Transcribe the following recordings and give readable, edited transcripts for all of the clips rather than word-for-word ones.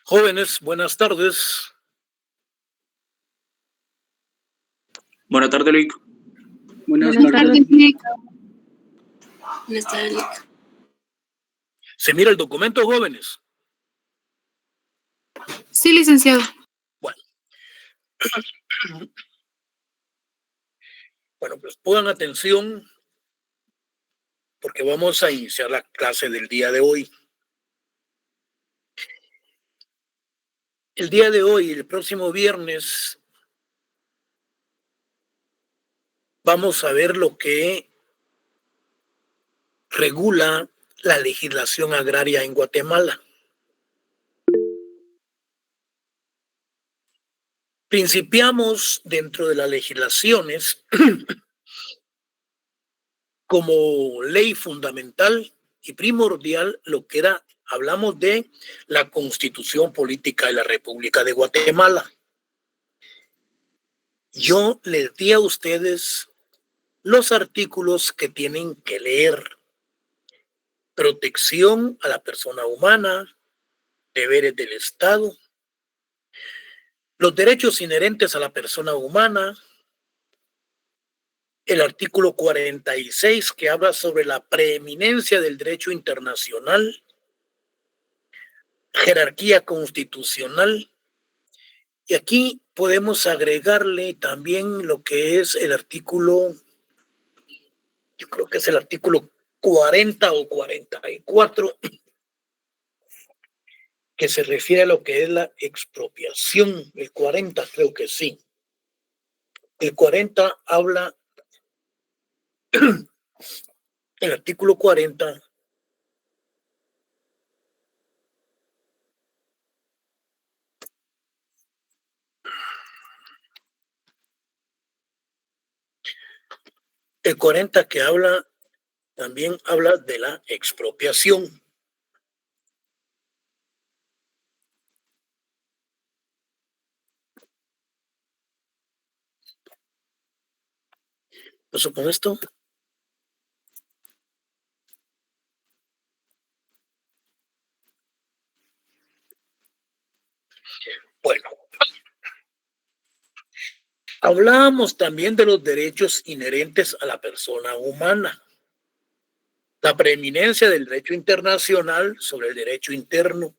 Jóvenes, buenas tardes. Buenas tardes, Luis. Buenas tardes, Nick. Buenas tardes, Nick. ¿Se mira el documento, jóvenes? Sí, licenciado. Bueno, pues pongan atención porque vamos a iniciar la clase del día de hoy. El día de hoy, el próximo viernes, vamos a ver lo que regula la legislación agraria en Guatemala. Principiamos dentro de las legislaciones como ley fundamental y primordial lo que era, hablamos de la Constitución Política de la República de Guatemala. Yo les di a ustedes los artículos que tienen que leer. Protección a la persona humana, deberes del Estado, los derechos inherentes a la persona humana, el artículo 46 que habla sobre la preeminencia del derecho internacional, jerarquía constitucional, y aquí podemos agregarle también lo que es el artículo, yo creo que es el artículo 40 o 44, que se refiere a lo que es la expropiación. El 40 creo que sí. El 40 habla, el artículo 40 que habla, también habla de la expropiación. ¿Pasó con esto? Bueno, hablábamos también de los derechos inherentes a la persona humana, la preeminencia del derecho internacional sobre el derecho interno.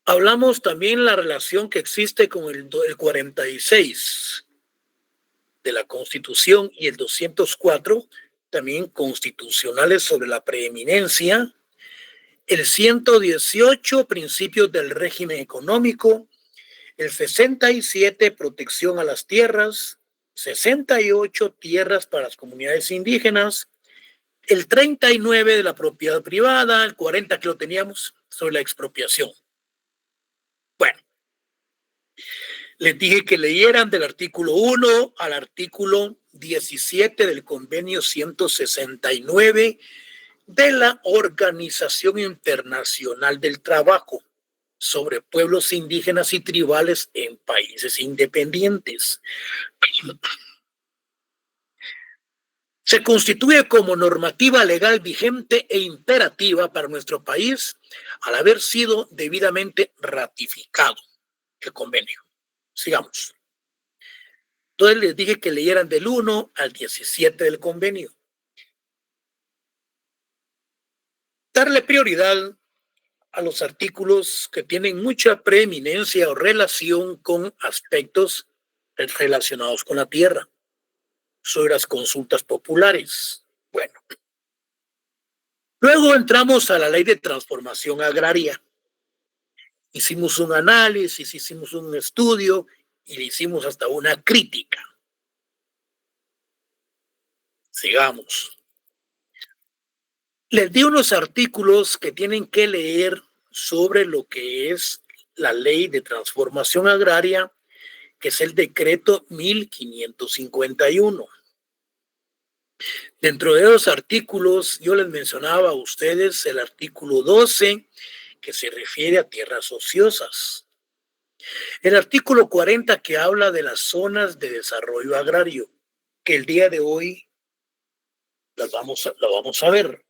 Hablamos también de la relación que existe con el 46 de la Constitución y el 204, también constitucionales sobre la preeminencia, el 118, principios del régimen económico, el 67, protección a las tierras, 68, tierras para las comunidades indígenas, el 39 de la propiedad privada, el 40 que lo teníamos sobre la expropiación. Bueno, les dije que leyeran del artículo 1 al artículo 17 del convenio 169 de la Organización Internacional del Trabajo sobre pueblos indígenas y tribales en países independientes. Se constituye como normativa legal vigente e imperativa para nuestro país al haber sido debidamente ratificado el convenio. Sigamos. Entonces les dije que leyeran del 1 al 17 del convenio. Darle prioridad a los artículos que tienen mucha preeminencia o relación con aspectos relacionados con la tierra, sobre las consultas populares. Bueno, luego entramos a la ley de transformación agraria. Hicimos un análisis, hicimos un estudio y le hicimos hasta una crítica. Sigamos. Les di unos artículos que tienen que leer sobre lo que es la ley de transformación agraria, que es el decreto 1551. Dentro de los artículos, yo les mencionaba a ustedes el artículo 12, que se refiere a tierras ociosas. El artículo 40, que habla de las zonas de desarrollo agrario, que el día de hoy lo vamos a ver.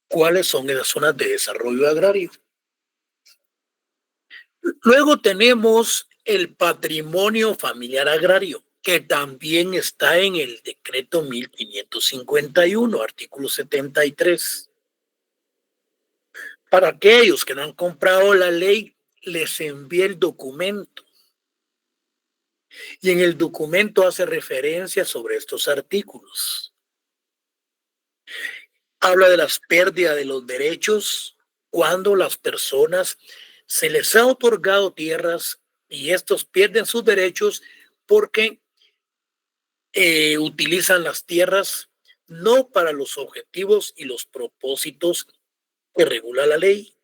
cuáles son esas zonas de desarrollo agrario. Luego tenemos el patrimonio familiar agrario, que también está en el decreto 1551, artículo 73. Para aquellos que no han comprado la ley, les envié el documento. Y en el documento hace referencia sobre estos artículos. Habla de las pérdidas de los derechos cuando las personas se les ha otorgado tierras y estos pierden sus derechos porque utilizan las tierras no para los objetivos y los propósitos que regula la ley.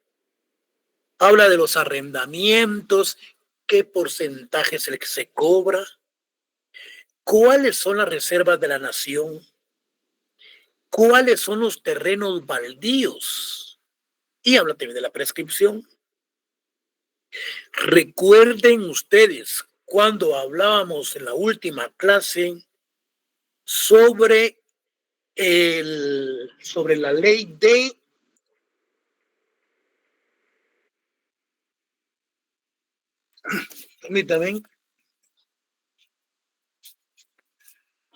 Habla de los arrendamientos, qué porcentaje es el que se cobra, cuáles son las reservas de la nación, cuáles son los terrenos baldíos y habla también de la prescripción. Recuerden ustedes cuando hablábamos en la última clase sobre la ley de permítanme,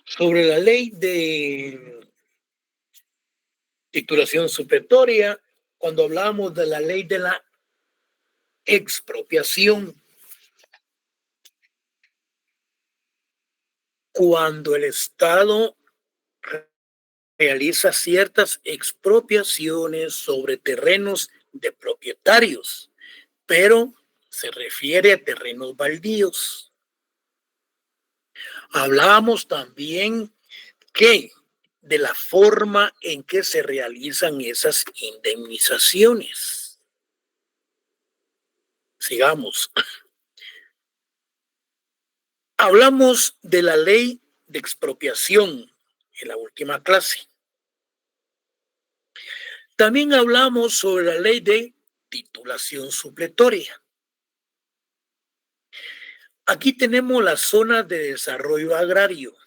sobre la ley de titulación supletoria, cuando hablábamos de la ley de la expropiación, cuando el Estado realiza ciertas expropiaciones sobre terrenos de propietarios, pero se refiere a terrenos baldíos. Hablábamos también que de la forma en que se realizan esas indemnizaciones. Sigamos. Hablamos de la ley de expropiación en la última clase. También hablamos sobre la ley de titulación supletoria. Aquí tenemos la zona de desarrollo agrario.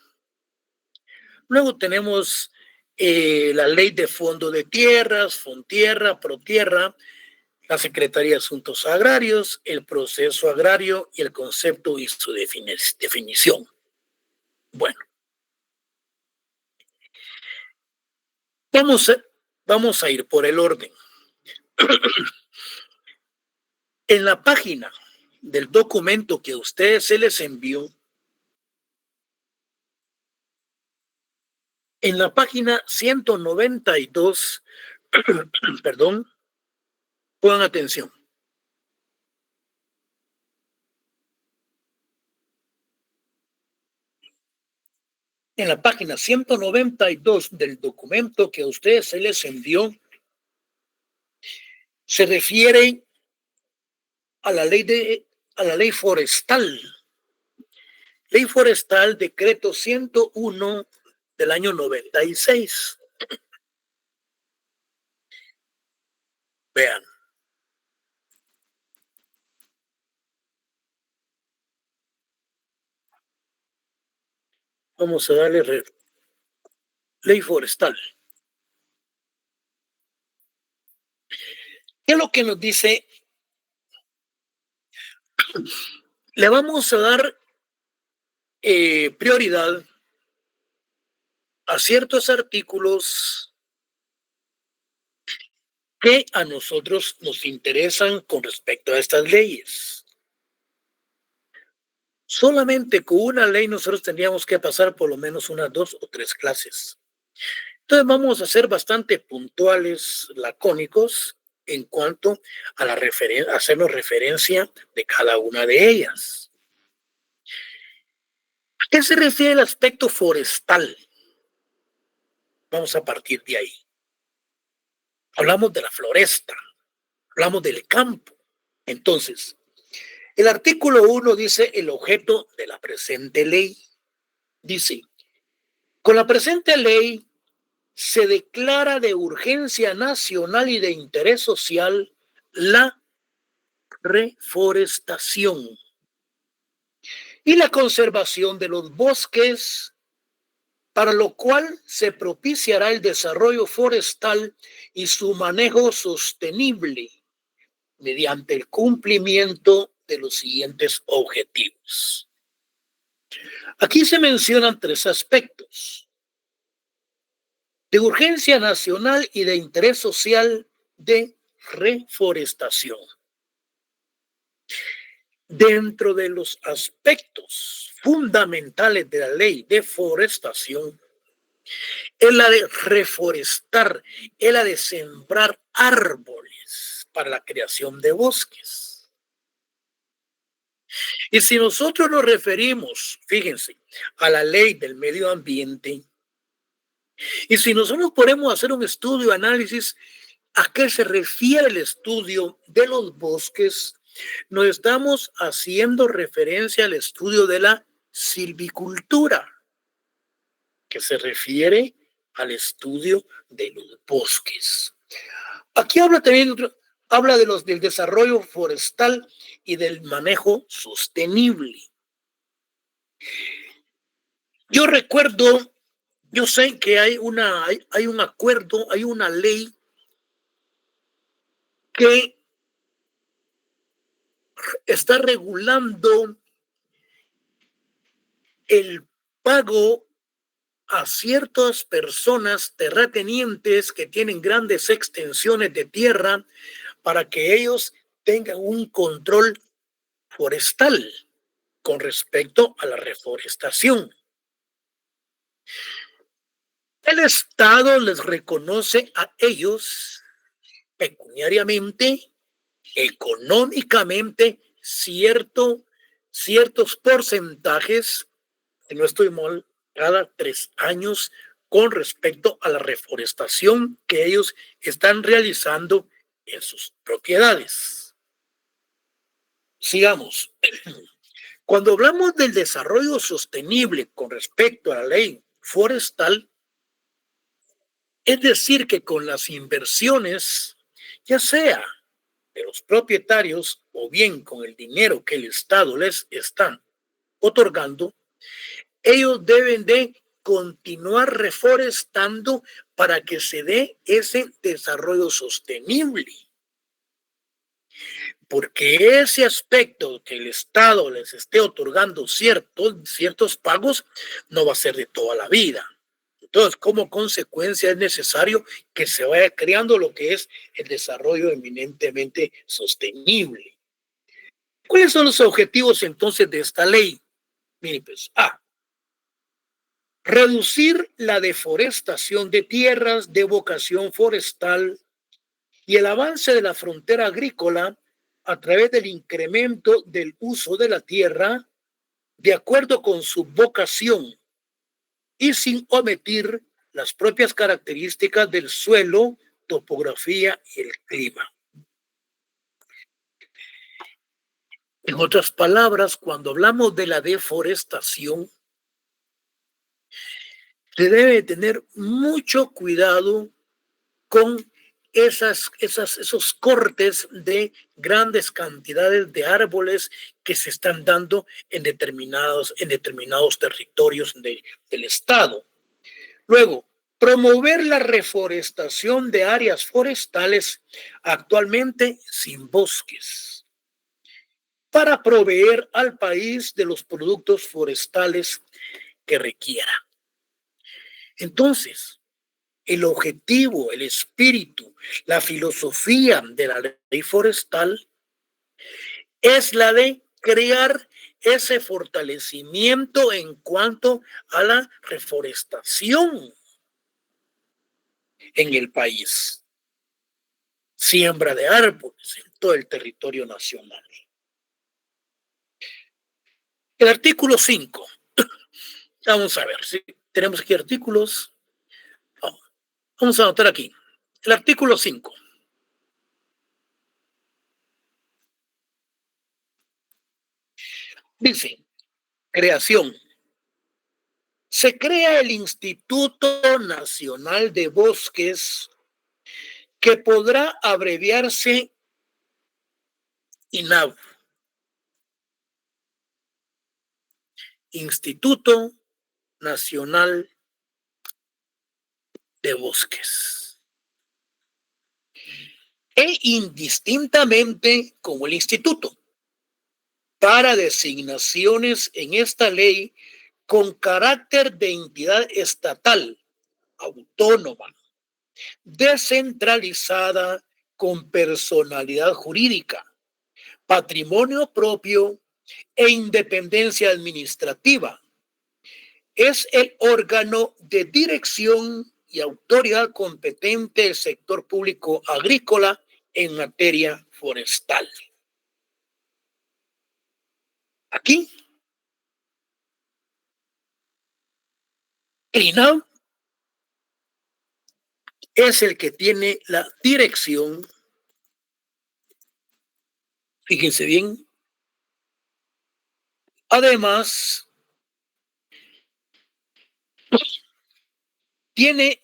Luego tenemos la ley de fondo de tierras, Fontierra, Protierra, la Secretaría de Asuntos Agrarios, el proceso agrario y el concepto y su definición. Bueno, vamos a ir por el orden. En la página del documento que a ustedes se les envió, en la página 192, perdón, pongan atención. En la página 192 del documento que a ustedes se les envió, se refiere a la ley forestal. Ley forestal, decreto 101 del año 96. Vean. Vamos a darle ley forestal. ¿Qué es lo que nos dice? Le vamos a dar prioridad a ciertos artículos que a nosotros nos interesan con respecto a estas leyes. Solamente con una ley nosotros tendríamos que pasar por lo menos unas 2 o 3 clases. Entonces vamos a ser bastante puntuales, lacónicos, en cuanto a hacernos referencia de cada una de ellas. ¿A qué se refiere el aspecto forestal? Vamos a partir de ahí. Hablamos de la floresta, hablamos del campo. Entonces, el artículo 1 dice el objeto de la presente ley. Dice, con la presente ley se declara de urgencia nacional y de interés social la reforestación y la conservación de los bosques para lo cual se propiciará el desarrollo forestal y su manejo sostenible mediante el cumplimiento de los siguientes objetivos. Aquí se mencionan 3 aspectos: de urgencia nacional y de interés social de reforestación. Dentro de los aspectos fundamentales de la ley de forestación es la de reforestar, es la de sembrar árboles para la creación de bosques. Y si nosotros nos referimos, fíjense, a la ley del medio ambiente, y si nosotros podemos hacer un estudio, análisis, ¿a qué se refiere el estudio de los bosques? Nos estamos haciendo referencia al estudio de la silvicultura, que se refiere al estudio de los bosques. Aquí habla también, habla del desarrollo forestal y del manejo sostenible. Yo recuerdo, yo sé que hay un acuerdo, hay una ley que está regulando el pago a ciertas personas terratenientes que tienen grandes extensiones de tierra para que ellos tengan un control forestal con respecto a la reforestación. El Estado les reconoce a ellos pecuniariamente, económicamente, ciertos porcentajes, si no estoy mal, cada 3 años con respecto a la reforestación que ellos están realizando en sus propiedades. Sigamos. Cuando hablamos del desarrollo sostenible con respecto a la ley forestal, es decir, que con las inversiones, ya sea de los propietarios o bien con el dinero que el Estado les está otorgando, ellos deben de continuar reforestando para que se dé ese desarrollo sostenible. Porque ese aspecto que el Estado les esté otorgando ciertos pagos no va a ser de toda la vida. Entonces, como consecuencia es necesario que se vaya creando lo que es el desarrollo eminentemente sostenible. ¿Cuáles son los objetivos entonces de esta ley? Miren, pues, reducir la deforestación de tierras de vocación forestal y el avance de la frontera agrícola a través del incremento del uso de la tierra de acuerdo con su vocación y sin omitir las propias características del suelo, topografía y el clima. En otras palabras, cuando hablamos de la deforestación, se debe tener mucho cuidado con esos cortes de grandes cantidades de árboles que se están dando en determinados territorios del Estado. Luego, promover la reforestación de áreas forestales actualmente sin bosques para proveer al país de los productos forestales que requiera. Entonces, el objetivo, el espíritu, la filosofía de la ley forestal es la de crear ese fortalecimiento en cuanto a la reforestación en el país. Siembra de árboles en todo el territorio nacional. El artículo 5. Vamos a ver si tenemos aquí artículos. Vamos a anotar aquí. El artículo 5. Dice, creación. Se crea el Instituto Nacional de Bosques, que podrá abreviarse INAB. Instituto Nacional de Bosques. E indistintamente como el instituto, para designaciones en esta ley con carácter de entidad estatal, autónoma, descentralizada, con personalidad jurídica, patrimonio propio e independencia administrativa. Es el órgano de dirección y autoridad competente del sector público agrícola en materia forestal. Aquí, el INAH es el que tiene la dirección, fíjense bien. Además, tiene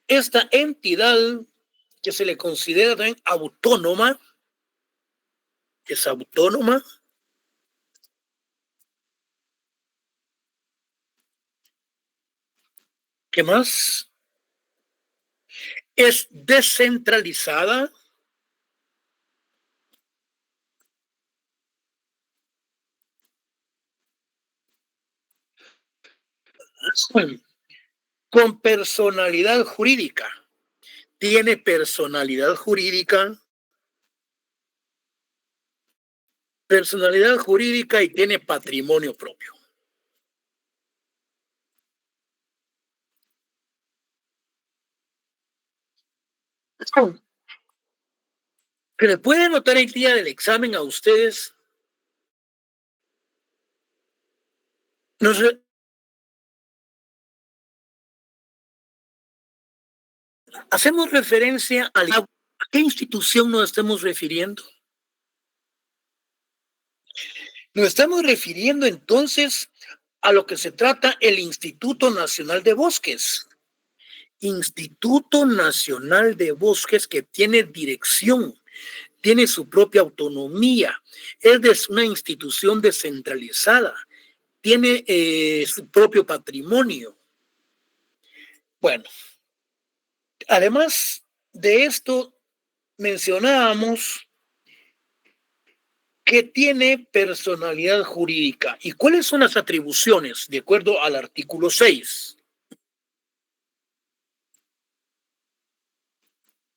esta entidad que se le considera también autónoma, es autónoma, ¿qué más? Es descentralizada, con personalidad jurídica. Tiene personalidad jurídica y tiene patrimonio propio. Que le puede notar el día del examen a ustedes. Hacemos referencia a qué institución nos estamos refiriendo. Nos estamos refiriendo entonces a lo que se trata el Instituto Nacional de Bosques. Instituto Nacional de Bosques que tiene dirección, tiene su propia autonomía, es una institución descentralizada, tiene su propio patrimonio. Bueno, además de esto, mencionábamos que tiene personalidad jurídica. ¿Y cuáles son las atribuciones de acuerdo al artículo 6?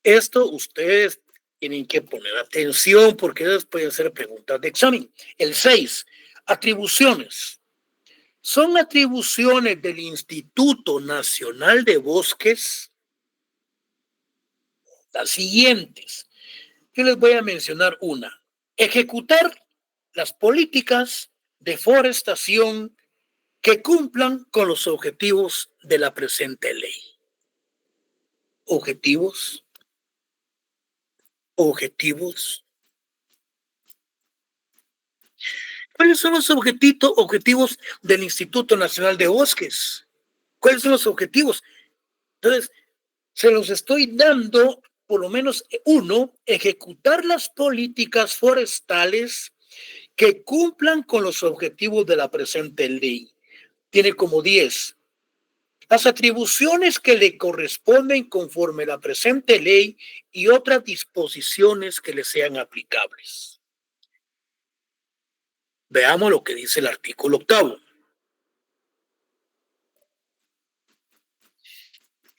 Esto ustedes tienen que poner atención porque esas pueden ser preguntas de examen. El 6, atribuciones. Son atribuciones del Instituto Nacional de Bosques las siguientes. Yo les voy a mencionar una. Ejecutar las políticas de forestación que cumplan con los objetivos de la presente ley. Objetivos. ¿Cuáles son los objetivos del Instituto Nacional de Bosques? ¿Cuáles son los objetivos? Entonces, se los estoy dando, por lo menos uno, ejecutar las políticas forestales que cumplan con los objetivos de la presente ley. Tiene como 10. Las atribuciones que le corresponden conforme a la presente ley y otras disposiciones que le sean aplicables. Veamos lo que dice el artículo 8.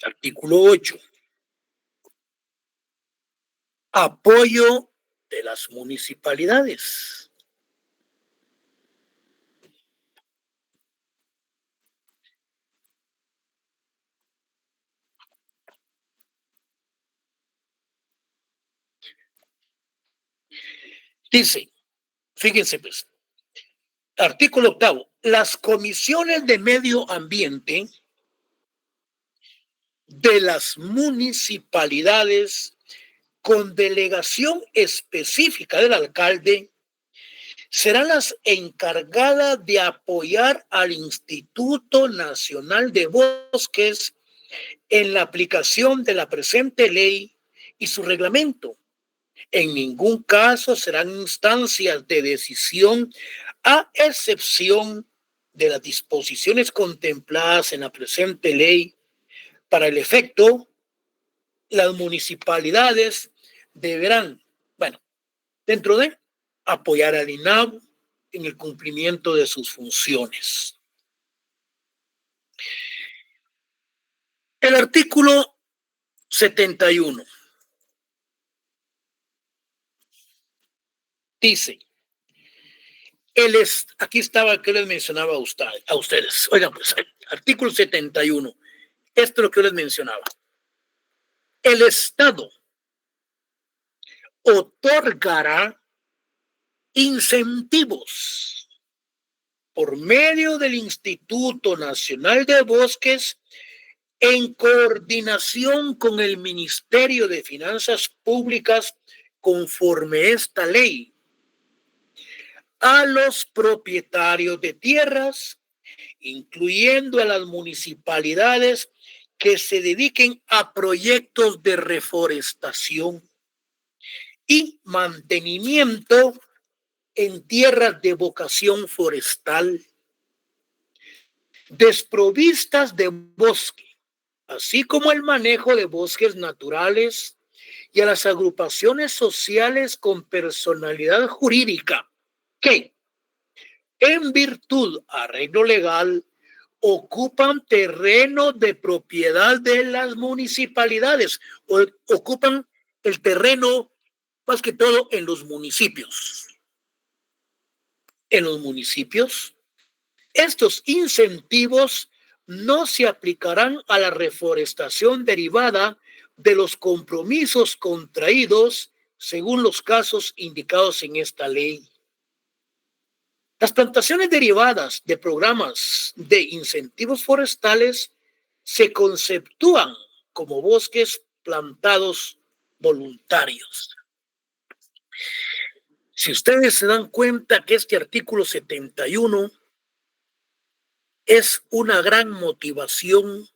Artículo 8. Apoyo de las municipalidades. Dice, fíjense pues, artículo 8. Las comisiones de medio ambiente de las municipalidades con delegación específica del alcalde serán las encargadas de apoyar al Instituto Nacional de Bosques en la aplicación de la presente ley y su reglamento. En ningún caso serán instancias de decisión, a excepción de las disposiciones contempladas en la presente ley, para el efecto, las municipalidades deberán, dentro de apoyar al INAU en el cumplimiento de sus funciones. El artículo 71 dice, aquí estaba que les mencionaba a ustedes. Oigan, pues, artículo 71. Esto es lo que yo les mencionaba. El Estado otorgará incentivos por medio del Instituto Nacional de Bosques en coordinación con el Ministerio de Finanzas Públicas conforme esta ley a los propietarios de tierras, incluyendo a las municipalidades que se dediquen a proyectos de reforestación y mantenimiento en tierras de vocación forestal, desprovistas de bosque, así como el manejo de bosques naturales, y a las agrupaciones sociales con personalidad jurídica que, en virtud arreglo legal, ocupan terreno de propiedad de las municipalidades, o ocupan el terreno más que todo en los municipios. En los municipios, estos incentivos no se aplicarán a la reforestación derivada de los compromisos contraídos según los casos indicados en esta ley. Las plantaciones derivadas de programas de incentivos forestales se conceptúan como bosques plantados voluntarios. Si ustedes se dan cuenta que este artículo 71 es una gran motivación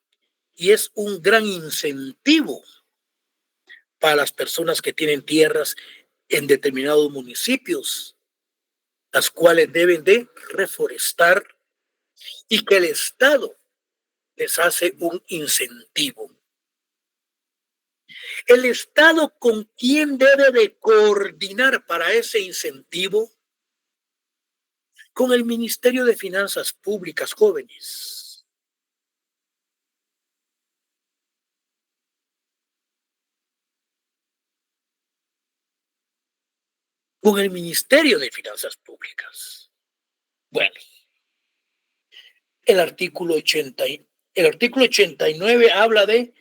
y es un gran incentivo para las personas que tienen tierras en determinados municipios, las cuales deben de reforestar, y que el Estado les hace un incentivo. ¿El Estado con quién debe de coordinar para ese incentivo? Con el Ministerio de Finanzas Públicas, jóvenes. Con el Ministerio de Finanzas Públicas. Bueno, el artículo 89 habla de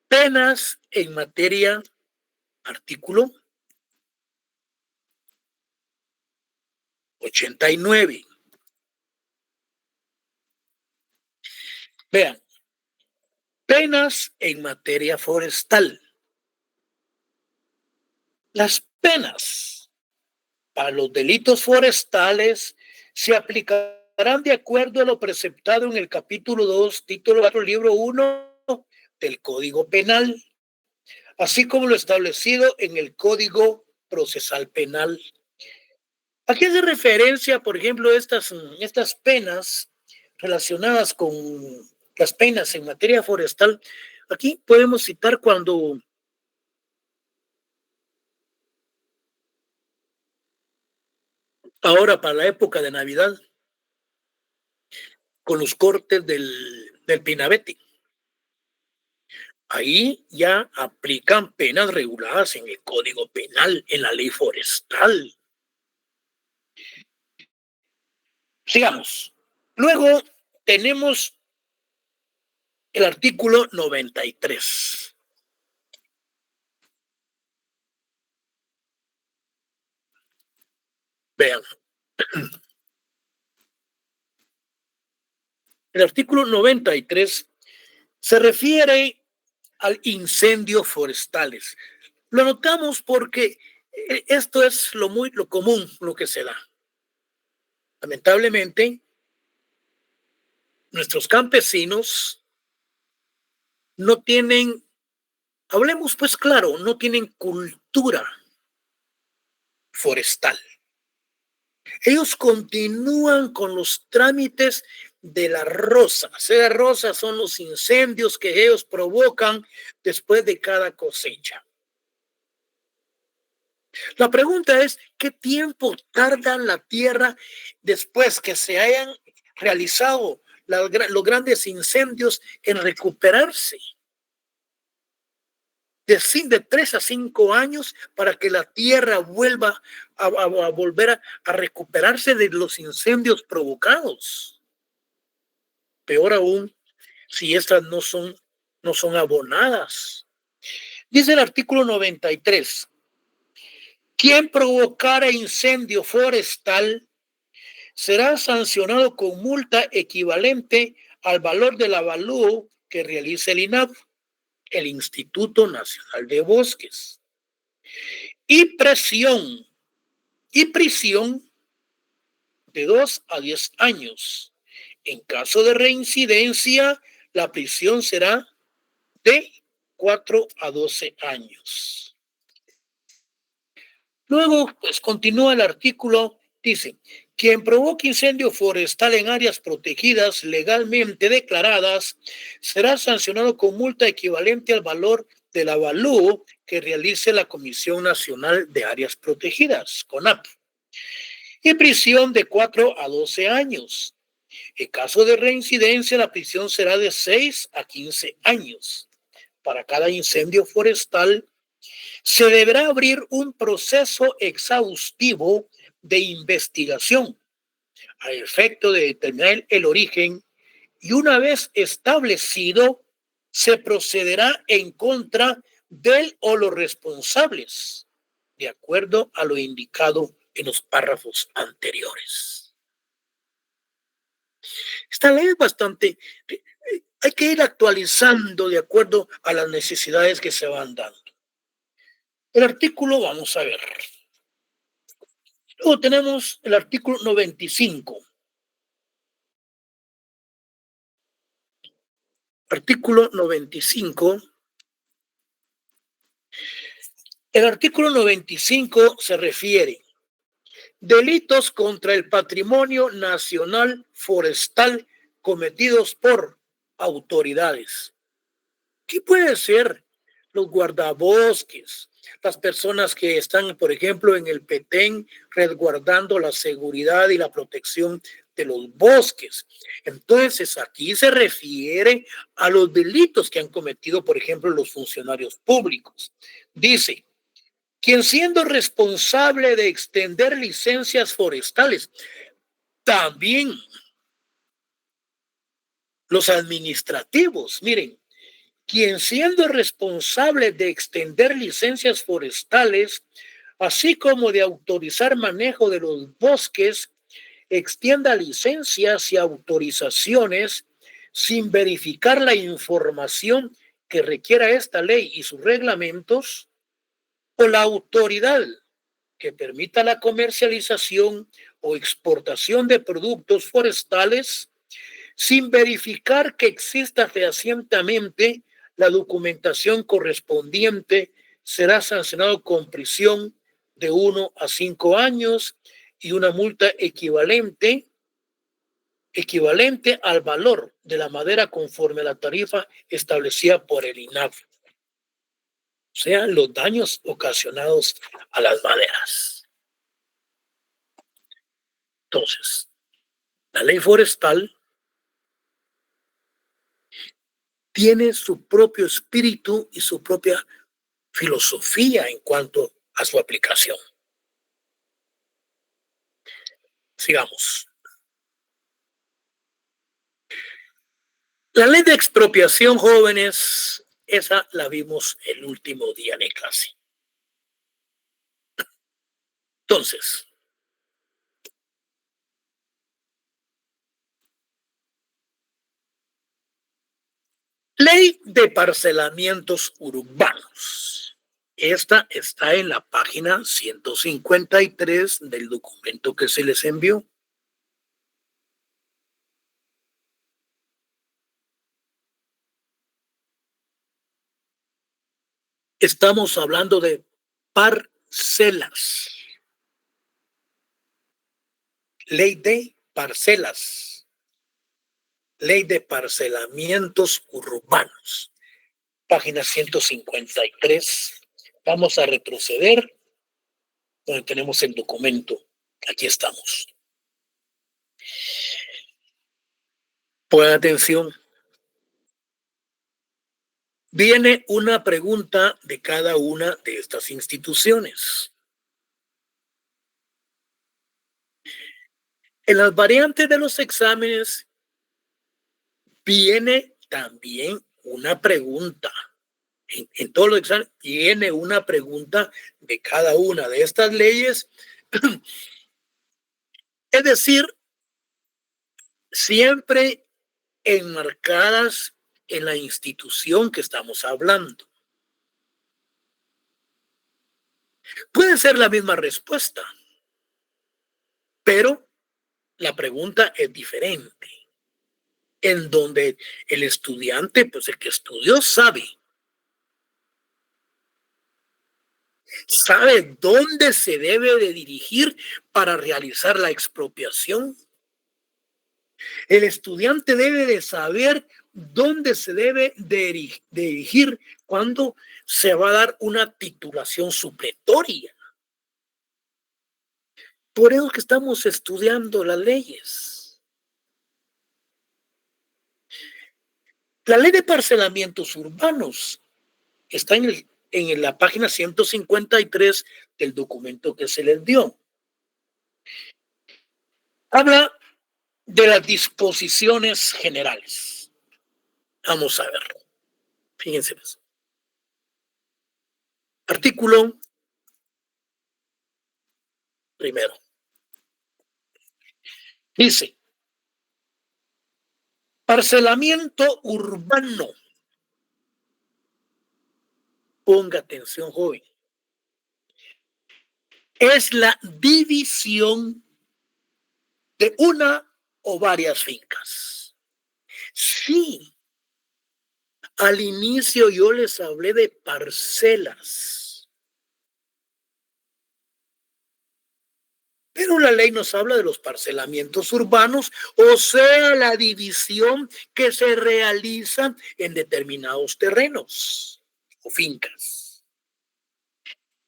penas en materia, artículo 89. Vean, penas en materia forestal. Las penas para los delitos forestales se aplicarán de acuerdo a lo preceptado en el capítulo 2, título 4, libro 1 del Código Penal, así como lo establecido en el Código Procesal Penal. Aquí hace referencia, por ejemplo, estas penas relacionadas con las penas en materia forestal. Aquí podemos citar cuando ahora para la época de Navidad, con los cortes del Pinabete. Ahí ya aplican penas reguladas en el Código Penal, en la ley forestal. Sigamos. Luego tenemos el artículo 93. Vean. El artículo 93 se refiere al incendio forestales. Lo notamos porque esto es lo común, lo que se da. Lamentablemente, nuestros campesinos no tienen, hablemos pues claro, no tienen cultura forestal. Ellos continúan con los trámites de la rosa. La rosa son los incendios que ellos provocan después de cada cosecha. La pregunta es, ¿qué tiempo tarda la tierra después que se hayan realizado los grandes incendios en recuperarse? De 3 a 5 años para que la tierra vuelva a volver a recuperarse de los incendios provocados. Peor aún, si estas no son abonadas. Dice el artículo 93. Quien provocara incendio forestal será sancionado con multa equivalente al valor del avalúo que realice el INAB, el Instituto Nacional de Bosques, y prisión de 2 a 10 años. En caso de reincidencia, la prisión será de 4 a 12 años. Luego, pues continúa el artículo, dice, quien provoque incendio forestal en áreas protegidas legalmente declaradas será sancionado con multa equivalente al valor del avalúo que realice la Comisión Nacional de Áreas Protegidas, CONAP, y prisión de 4 a 12 años. En caso de reincidencia, la prisión será de 6 a 15 años. Para cada incendio forestal, se deberá abrir un proceso exhaustivo de investigación a efecto de determinar el origen y una vez establecido, se procederá en contra del o los responsables, de acuerdo a lo indicado en los párrafos anteriores. Esta ley es bastante... Hay que ir actualizando de acuerdo a las necesidades que se van dando. El artículo, vamos a ver. Luego tenemos el artículo 95. Artículo 95. El artículo 95 se refiere delitos contra el patrimonio nacional forestal cometidos por autoridades. ¿Qué puede ser? Los guardabosques, las personas que están, por ejemplo, en el Petén resguardando la seguridad y la protección de los bosques. Entonces, aquí se refiere a los delitos que han cometido, por ejemplo, los funcionarios públicos. Dice, quien siendo responsable de extender licencias forestales, también los administrativos, miren, quien siendo responsable de extender licencias forestales, así como de autorizar manejo de los bosques, extienda licencias y autorizaciones sin verificar la información que requiera esta ley y sus reglamentos, o la autoridad que permita la comercialización o exportación de productos forestales sin verificar que exista fehacientemente la documentación correspondiente, será sancionado con prisión de 1 a 5 años y una multa equivalente al valor de la madera conforme a la tarifa establecida por el INAF. O sea, los daños ocasionados a las maderas. Entonces, la ley forestal tiene su propio espíritu y su propia filosofía en cuanto a su aplicación. Sigamos. La ley de expropiación, jóvenes, esa la vimos el último día de clase. Entonces, ley de parcelamientos urbanos. Esta está en la página 153 del documento que se les envió. Estamos hablando de parcelas. ley de parcelas, ley de parcelamientos urbanos, página 153. Vamos a retroceder donde tenemos el documento. Aquí estamos. Pongan atención. Viene una pregunta de cada una de estas instituciones. En las variantes de los exámenes viene también una pregunta. En todos los exámenes viene una pregunta de cada una de estas leyes. Es decir, siempre enmarcadas en la institución que estamos hablando. Puede ser la misma respuesta, pero la pregunta es diferente. En donde el estudiante, pues el que estudió sabe dónde se debe de dirigir para realizar la expropiación. El estudiante debe de saber dónde se debe de dirigir cuando se va a dar una titulación supletoria. Por eso que estamos estudiando las leyes. La ley de parcelamientos urbanos está en la página 153 del documento que se les dio. Habla de las disposiciones generales. Vamos a verlo. Fíjense eso. Artículo primero. Dice, parcelamiento urbano. Ponga atención, joven. Es la división de una o varias fincas. Sí, al inicio yo les hablé de parcelas. Pero la ley nos habla de los parcelamientos urbanos, o sea, la división que se realiza en determinados terrenos o fincas.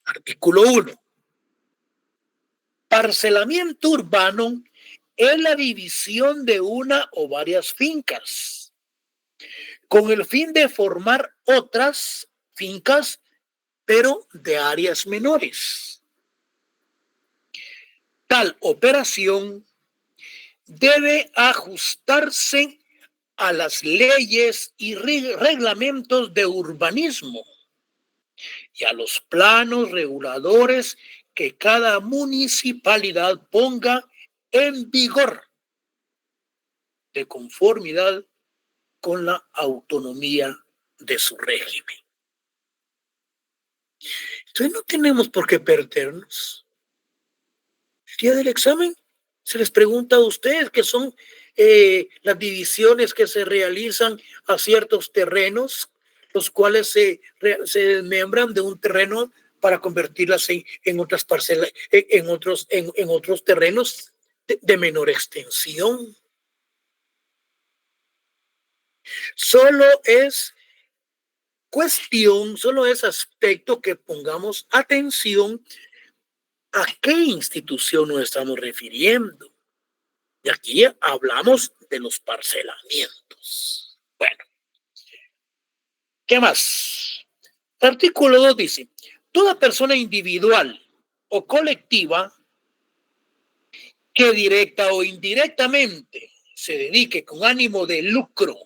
Artículo 1. Parcelamiento urbano es la división de una o varias fincas con el fin de formar otras fincas, pero de áreas menores. Tal operación debe ajustarse a las leyes y reglamentos de urbanismo y a los planos reguladores que cada municipalidad ponga en vigor de conformidad con la autonomía de su régimen. Entonces no tenemos por qué perdernos. El día del examen se les pregunta a ustedes qué son las divisiones que se realizan a ciertos terrenos, los cuales se desmembran de un terreno para convertirlas en otras parcelas, en otros terrenos de menor extensión. Solo es cuestión, solo es aspecto que pongamos atención a qué institución nos estamos refiriendo. Y aquí hablamos de los parcelamientos. Bueno, ¿qué más? El artículo 2 dice, toda persona individual o colectiva que directa o indirectamente se dedique con ánimo de lucro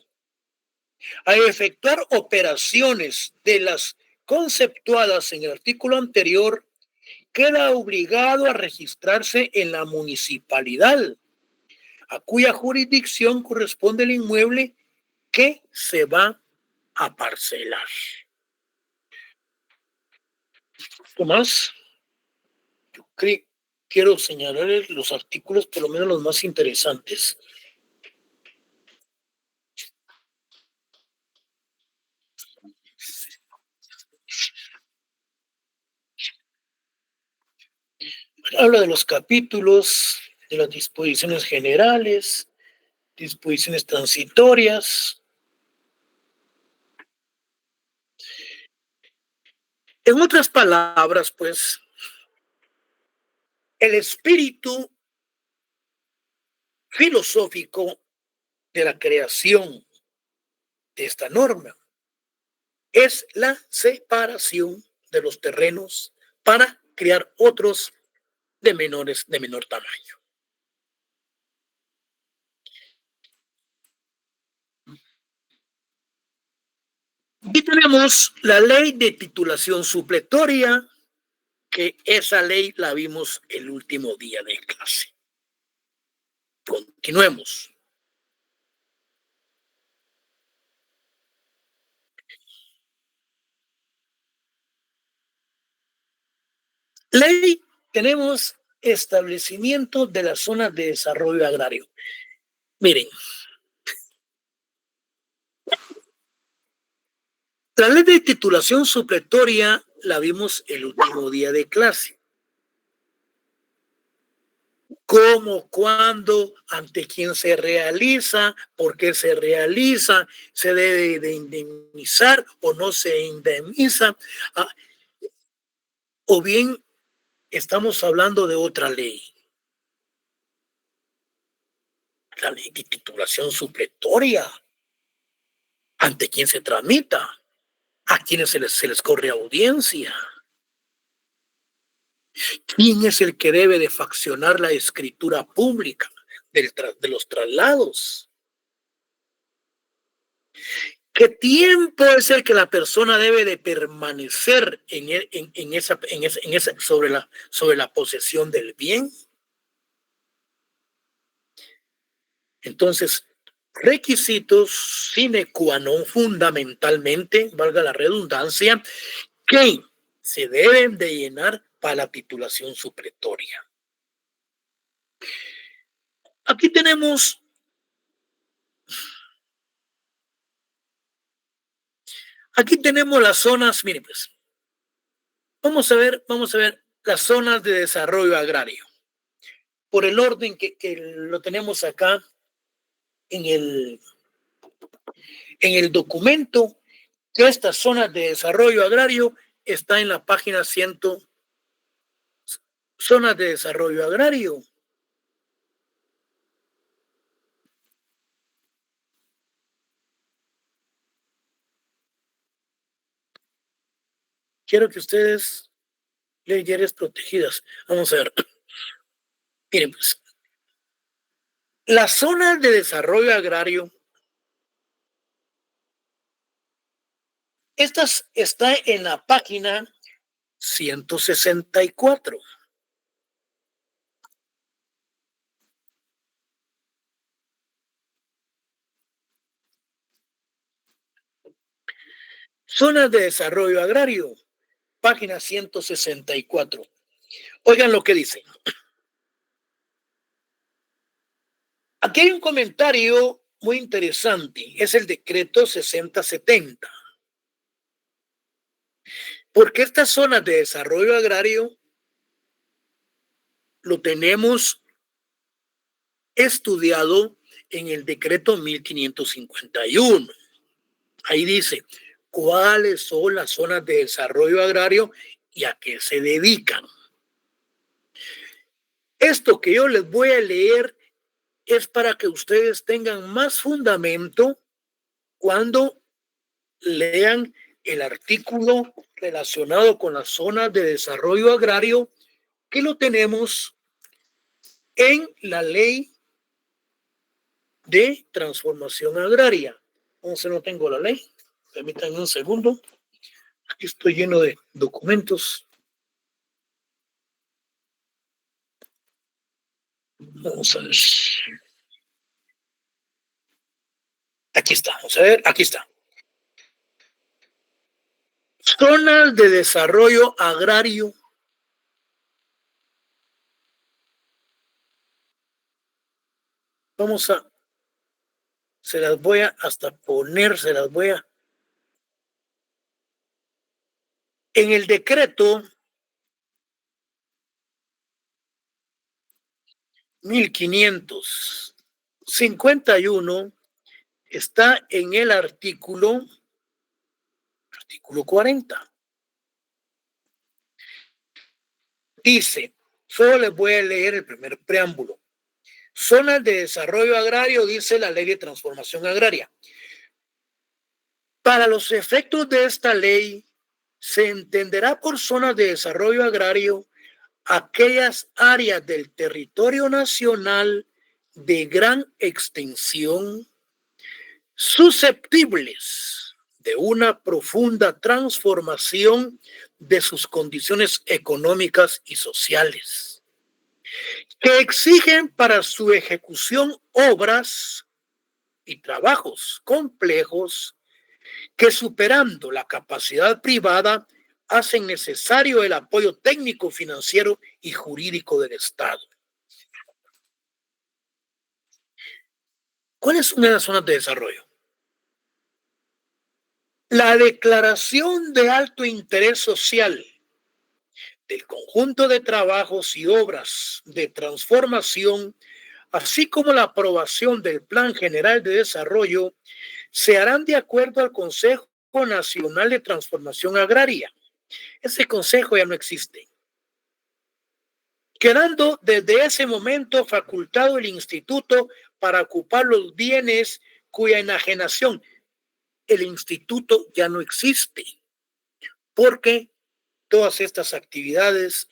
a efectuar operaciones de las conceptuadas en el artículo anterior, queda obligado a registrarse en la municipalidad a cuya jurisdicción corresponde el inmueble que se va a parcelar. Tomás, yo quiero señalar los artículos, por lo menos los más interesantes. Habla de los capítulos de las disposiciones generales, disposiciones transitorias. En otras palabras, pues, el espíritu filosófico de la creación de esta norma es la separación de los terrenos para crear otros de menor tamaño. Aquí tenemos la ley de titulación supletoria, que esa ley la vimos el último día de clase. Continuemos. Ley, tenemos establecimiento de las zonas de desarrollo agrario. Miren, la ley de titulación supletoria la vimos el último día de clase. ¿Cómo, cuándo, ante quién se realiza, por qué se realiza, se debe de indemnizar o no se indemniza? O bien estamos hablando de otra ley. La ley de titulación supletoria. ¿Ante quién se tramita? ¿A quiénes se les corre audiencia? ¿Quién es el que debe de faccionar la escritura pública de los traslados? ¿Qué tiempo es el que la persona debe de permanecer sobre la posesión del bien? Entonces, requisitos sine qua non fundamentalmente, valga la redundancia, que se deben de llenar para la titulación supletoria. Aquí tenemos las zonas, miren pues, vamos a ver las zonas de desarrollo agrario. Por el orden que lo tenemos acá en el documento, que estas zonas de desarrollo agrario está en la página 100, zonas de desarrollo agrario. Quiero que ustedes lean áreas protegidas. Vamos a ver. Miren, pues, las zonas de desarrollo agrario, estas está en la página 164. Zonas de desarrollo agrario, página 164. Oigan lo que dice. Aquí hay un comentario muy interesante, es el decreto 6070. Porque estas zonas de desarrollo agrario lo tenemos estudiado en el decreto 1551. Ahí dice cuáles son las zonas de desarrollo agrario y a qué se dedican. Esto que yo les voy a leer es para que ustedes tengan más fundamento cuando lean el artículo relacionado con las zonas de desarrollo agrario, que lo tenemos en la ley de transformación agraria. Entonces no tengo la ley. Permítanme un segundo. Aquí estoy lleno de documentos. Vamos a ver. Aquí está. Vamos a ver. Aquí está. Zonas de desarrollo agrario. Se las voy a hasta poner, en el decreto 1551 está en el artículo 40. Dice, solo les voy a leer el primer preámbulo. Zonas de desarrollo agrario, dice la Ley de Transformación Agraria. Para los efectos de esta ley, se entenderá por zonas de desarrollo agrario aquellas áreas del territorio nacional de gran extensión susceptibles de una profunda transformación de sus condiciones económicas y sociales, que exigen para su ejecución obras y trabajos complejos que, superando la capacidad privada, hacen necesario el apoyo técnico, financiero y jurídico del Estado. ¿Cuáles son las zonas de desarrollo? La declaración de alto interés social del conjunto de trabajos y obras de transformación, así como la aprobación del Plan General de Desarrollo, se harán de acuerdo al Consejo Nacional de Transformación Agraria. Ese consejo ya no existe, quedando desde ese momento facultado el instituto para ocupar los bienes cuya enajenación. El instituto ya no existe, porque todas estas actividades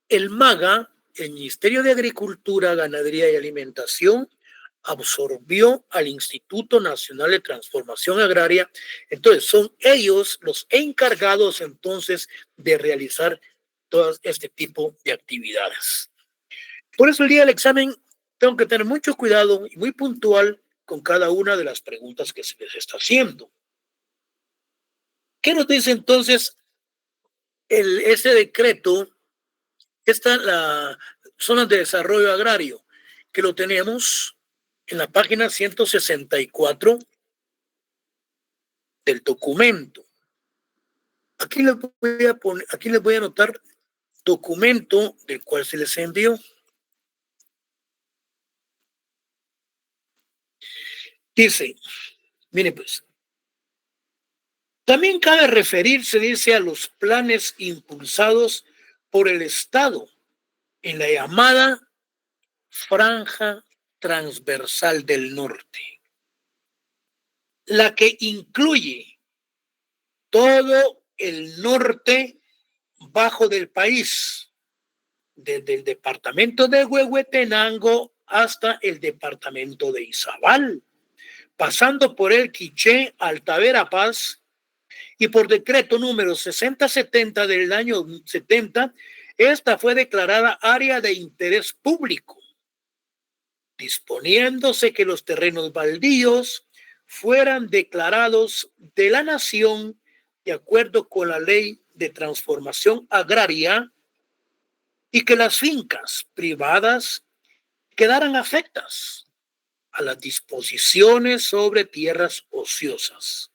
el MAGA, el Ministerio de Agricultura, Ganadería y Alimentación, absorbió al Instituto Nacional de Transformación Agraria. Entonces son ellos los encargados entonces de realizar todo este tipo de actividades. Por eso el día del examen tengo que tener mucho cuidado y muy puntual con cada una de las preguntas que se les está haciendo. ¿Qué nos dice entonces ese decreto? La zonas de desarrollo agrario, que lo tenemos en la página 164 del documento. Aquí les voy a anotar documento del cual se les envió. Dice, mire pues, también cabe referirse, dice, a los planes impulsados por el Estado en la llamada Franja Transversal del Norte, la que incluye todo el norte bajo del país, desde el departamento de Huehuetenango hasta el departamento de Izabal, pasando por el Quiché, Altaverapaz, y por decreto número 6070 del año 70, esta fue declarada área de interés público, disponiéndose que los terrenos baldíos fueran declarados de la nación de acuerdo con la Ley de Transformación Agraria y que las fincas privadas quedaran afectas a las disposiciones sobre tierras ociosas.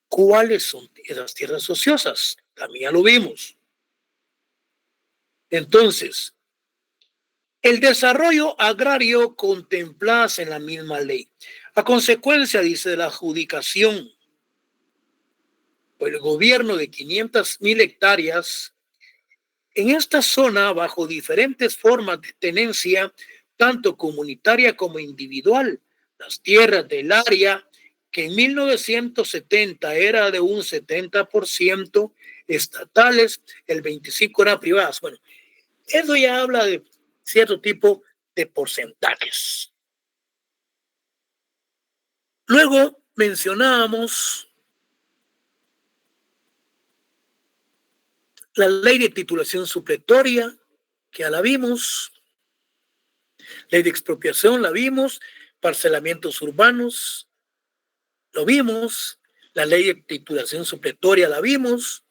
¿Cuáles son esas tierras ociosas? También ya lo vimos. Entonces, el desarrollo agrario contemplado en la misma ley. A consecuencia, dice, de la adjudicación por el gobierno de 500,000 hectáreas, en esta zona, bajo diferentes formas de tenencia, tanto comunitaria como individual, las tierras del área, que en 1970 era de un 70% estatales, el 25% eran privadas. Bueno, eso ya habla de cierto tipo de porcentajes. Luego mencionábamos la ley de titulación supletoria, que ya la vimos, ley de expropiación la vimos, parcelamientos urbanos lo vimos, la ley de titulación supletoria la vimos,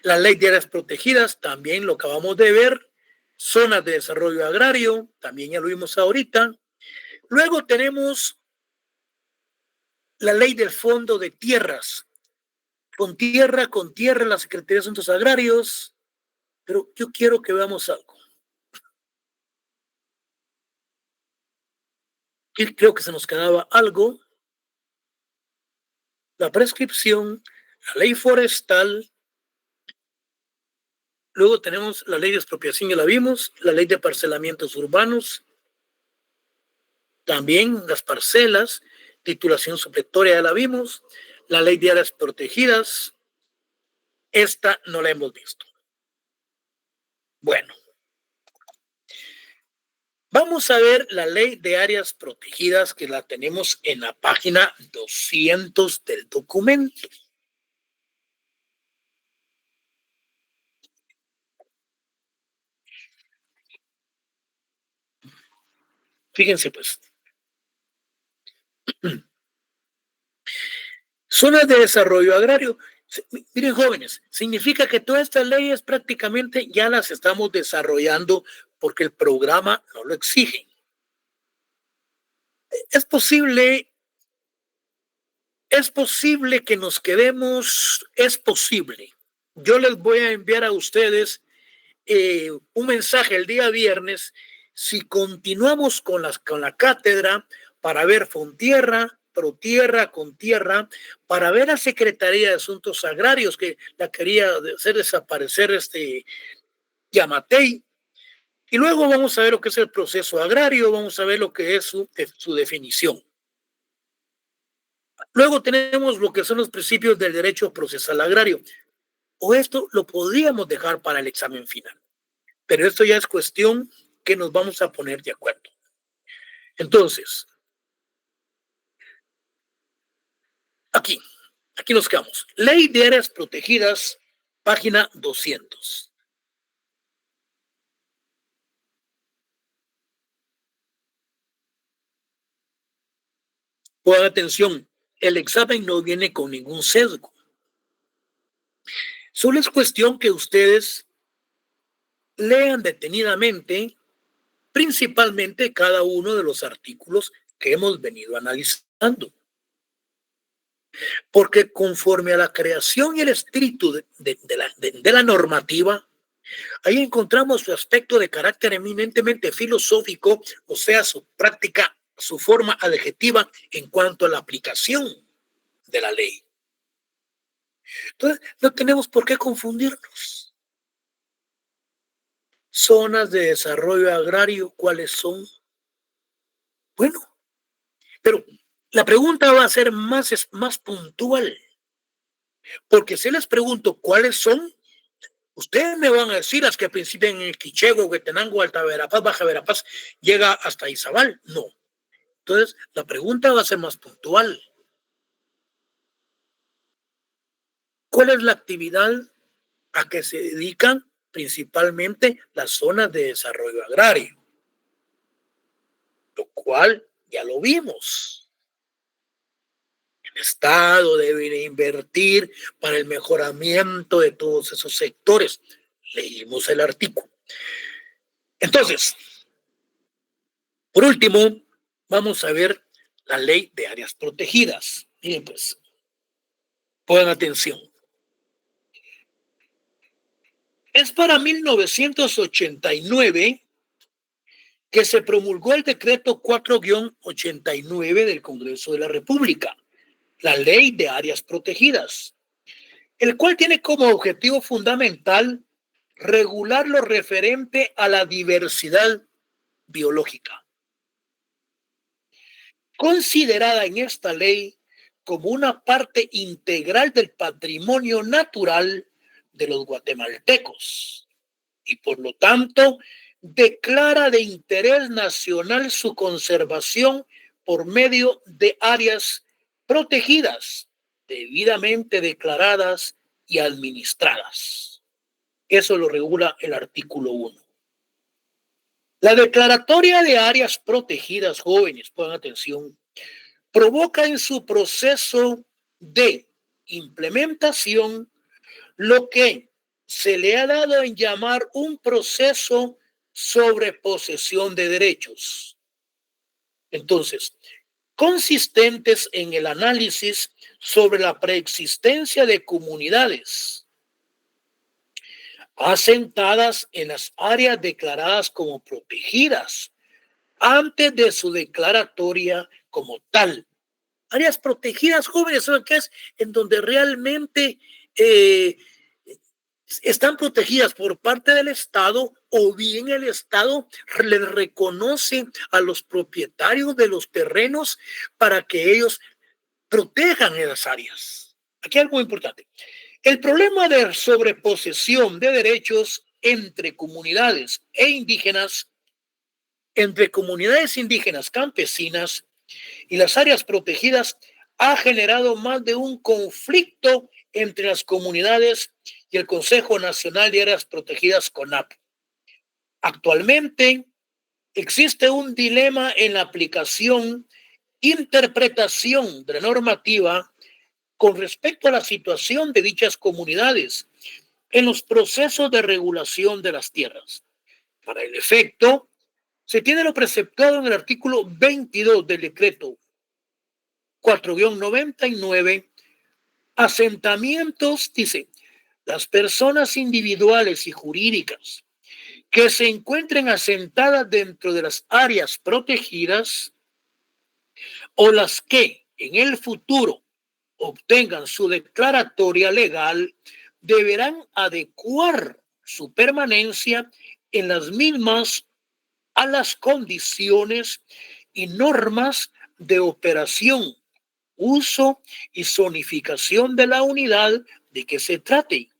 la ley de áreas protegidas también lo acabamos de ver, zonas de desarrollo agrario también ya lo vimos ahorita. Luego tenemos la ley del fondo de tierras, con tierra, la Secretaría de Asuntos Agrarios, pero yo quiero que veamos algo. Y creo que se nos quedaba algo. La prescripción, la ley forestal. Luego tenemos la ley de expropiación, ya la vimos, la ley de parcelamientos urbanos, también las parcelas, titulación supletoria ya la vimos, la ley de áreas protegidas, esta no la hemos visto. Bueno, vamos a ver la ley de áreas protegidas que la tenemos en la página 200 del documento. Fíjense pues. Zonas de desarrollo agrario. Miren, jóvenes, significa que todas estas leyes prácticamente ya las estamos desarrollando porque el programa no lo exige. Es posible que nos quedemos, es posible. Yo les voy a enviar a ustedes un mensaje el día viernes si continuamos con la cátedra para ver Fontierra, Protierra, Contierra, para ver a Secretaría de Asuntos Agrarios, que la quería hacer desaparecer Yamatei. Y luego vamos a ver lo que es el proceso agrario, vamos a ver lo que es su definición. Luego tenemos lo que son los principios del derecho procesal agrario. O esto lo podríamos dejar para el examen final. Pero esto ya es cuestión que nos vamos a poner de acuerdo. Entonces, aquí nos quedamos. Ley de áreas protegidas, página 200. Pongan atención, el examen no viene con ningún sesgo. Solo es cuestión que ustedes lean detenidamente, principalmente cada uno de los artículos que hemos venido analizando. Porque conforme a la creación y el espíritu de la normativa, ahí encontramos su aspecto de carácter eminentemente filosófico, o sea, su práctica, su forma adjetiva en cuanto a la aplicación de la ley. Entonces, no tenemos por qué confundirnos. Zonas de desarrollo agrario, ¿cuáles son? Bueno, pero la pregunta va a ser más puntual. Porque si les pregunto cuáles son, ustedes me van a decir las que principian en el Quichego, Huetenango, Alta Verapaz, Baja Verapaz, llega hasta Izabal. No. Entonces, la pregunta va a ser más puntual. ¿Cuál es la actividad a que se dedican principalmente las zonas de desarrollo agrario? Lo cual ya lo vimos. El Estado debe invertir para el mejoramiento de todos esos sectores. Leímos el artículo. Entonces, por último, vamos a ver la ley de áreas protegidas. Miren, pues, pongan atención. Es para 1989 que se promulgó el decreto 4-89 del Congreso de la República, la ley de áreas protegidas, el cual tiene como objetivo fundamental regular lo referente a la diversidad biológica, considerada en esta ley como una parte integral del patrimonio natural de los guatemaltecos y por lo tanto declara de interés nacional su conservación por medio de áreas protegidas, debidamente declaradas y administradas. Eso lo regula el artículo 1. La declaratoria de áreas protegidas, jóvenes, pongan atención, provoca en su proceso de implementación lo que se le ha dado en llamar un proceso sobre posesión de derechos. Entonces, consistentes en el análisis sobre la preexistencia de comunidades asentadas en las áreas declaradas como protegidas, antes de su declaratoria como tal. Áreas protegidas, jóvenes, ¿saben qué es? En donde realmente están protegidas por parte del Estado, o bien el Estado les reconoce a los propietarios de los terrenos para que ellos protejan esas áreas. Aquí hay algo importante. El problema de sobreposesión de derechos entre comunidades e indígenas, entre comunidades indígenas campesinas y las áreas protegidas, ha generado más de un conflicto entre las comunidades y el Consejo Nacional de Áreas Protegidas, CONAP. Actualmente existe un dilema en la aplicación, interpretación de la normativa con respecto a la situación de dichas comunidades en los procesos de regulación de las tierras. Para el efecto, se tiene lo preceptado en el artículo 22 del decreto 4-99, asentamientos, dice, las personas individuales y jurídicas que se encuentren asentadas dentro de las áreas protegidas o las que en el futuro obtengan su declaratoria legal deberán adecuar su permanencia en las mismas a las condiciones y normas de operación, uso y zonificación de la unidad de que se trate,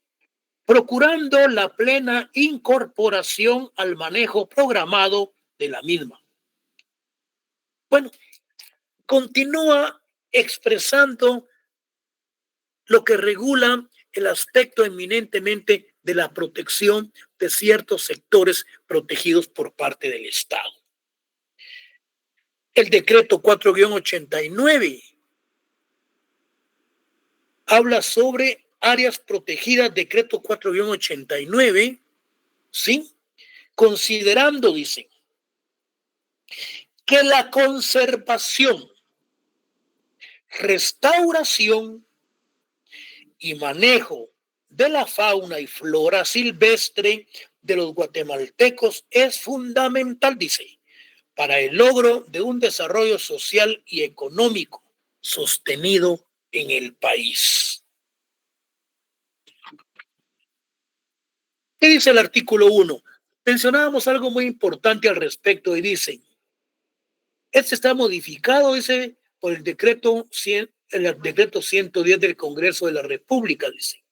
procurando la plena incorporación al manejo programado de la misma. Bueno, continúa expresando lo que regula el aspecto eminentemente de la protección de ciertos sectores protegidos por parte del Estado. El decreto 4-89 habla sobre áreas protegidas, decreto 4-89, ¿sí? Considerando, dicen, que la conservación, restauración y manejo de la fauna y flora silvestre de los guatemaltecos es fundamental, dice, para el logro de un desarrollo social y económico sostenido en el país. ¿Qué dice el artículo 1? Mencionábamos algo muy importante al respecto y dicen, este está modificado, dice, por el decreto 110 del Congreso de la República, dice.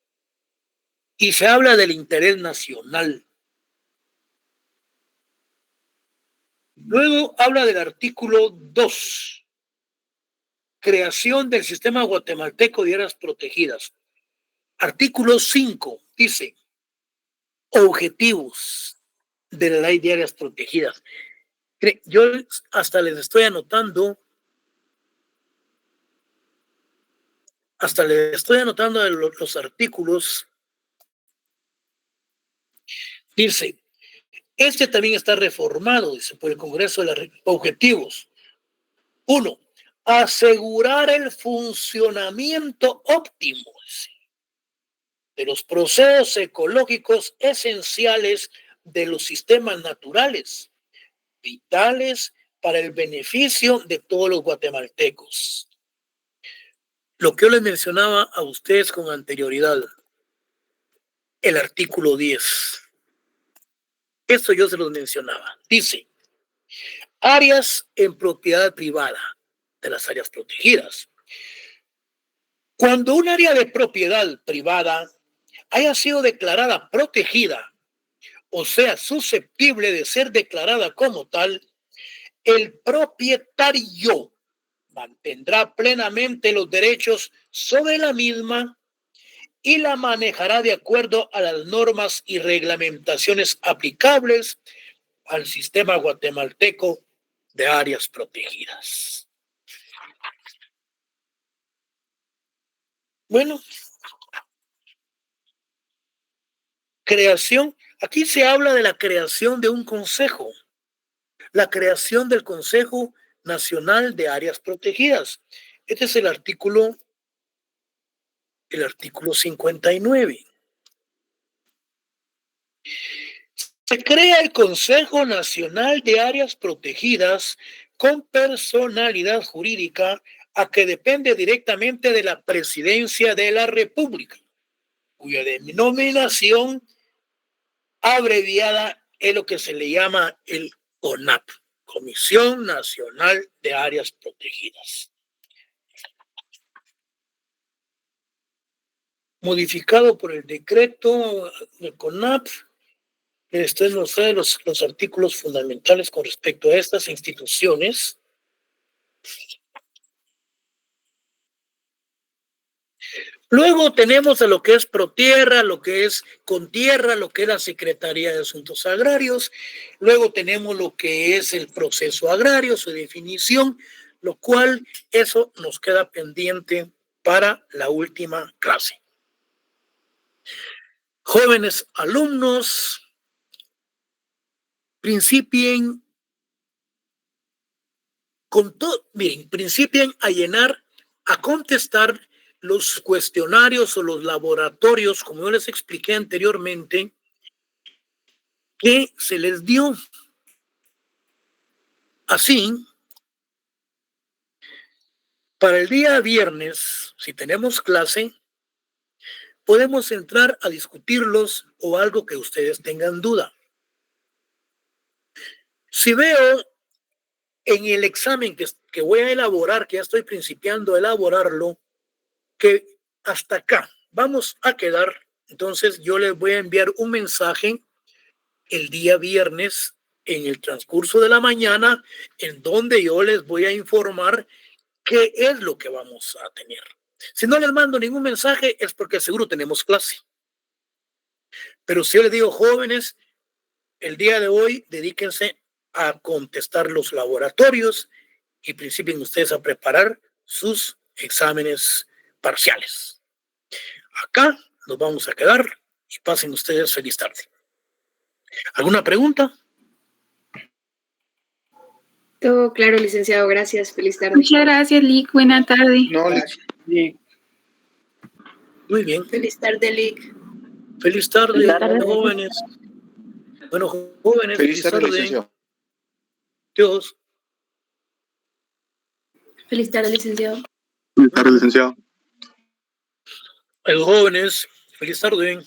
Y se habla del interés nacional. Luego habla del artículo 2, creación del sistema guatemalteco de áreas protegidas. Artículo 5 dice, objetivos de la ley de áreas protegidas. Yo hasta les estoy anotando los artículos. Dice, este también está reformado, dice, por el Congreso de los Objetivos. 1. Asegurar el funcionamiento óptimo, dice, de los procesos ecológicos esenciales de los sistemas naturales, vitales para el beneficio de todos los guatemaltecos. Lo que yo les mencionaba a ustedes con anterioridad, el artículo 10. Eso yo se los mencionaba. Dice, áreas en propiedad privada de las áreas protegidas. Cuando un área de propiedad privada haya sido declarada protegida, o sea, susceptible de ser declarada como tal, el propietario mantendrá plenamente los derechos sobre la misma y la manejará de acuerdo a las normas y reglamentaciones aplicables al sistema guatemalteco de áreas protegidas. Bueno, creación. Aquí se habla de la creación de un consejo, la creación del Consejo Nacional de Áreas Protegidas. Este es el artículo 59. Se crea el Consejo Nacional de Áreas Protegidas con personalidad jurídica a que depende directamente de la Presidencia de la República, cuya denominación abreviada es lo que se le llama el CONAP, Comisión Nacional de Áreas Protegidas. Modificado por el decreto del CONAP. Ustedes no saben los artículos fundamentales con respecto a estas instituciones. Luego tenemos a lo que es ProTierra, lo que es Contierra, lo que es la Secretaría de Asuntos Agrarios. Luego tenemos lo que es el proceso agrario, su definición, lo cual eso nos queda pendiente para la última clase. Jóvenes alumnos, principien principien a llenar, a contestar los cuestionarios o los laboratorios, como yo les expliqué anteriormente, que se les dio. Así, para el día viernes, si tenemos clase, podemos entrar a discutirlos o algo que ustedes tengan duda. Si veo en el examen que voy a elaborar, que ya estoy principiando a elaborarlo, que hasta acá vamos a quedar, entonces yo les voy a enviar un mensaje el día viernes en el transcurso de la mañana, en donde yo les voy a informar qué es lo que vamos a tener. Si no les mando ningún mensaje es porque seguro tenemos clase. Pero si yo les digo, jóvenes, el día de hoy dedíquense a contestar los laboratorios y principien ustedes a preparar sus exámenes parciales. Acá nos vamos a quedar y pasen ustedes feliz tarde. ¿Alguna pregunta? Todo claro, licenciado. Gracias. Feliz tarde. Muchas gracias, Lic. Buena tarde. No, Lic. Muy bien. Feliz tarde, Lic. Feliz tarde, jóvenes. Bueno, jóvenes, Feliz tarde, licenciado. Dios. Feliz tarde, licenciado. Feliz tarde, licenciado. Jóvenes, feliz tarde.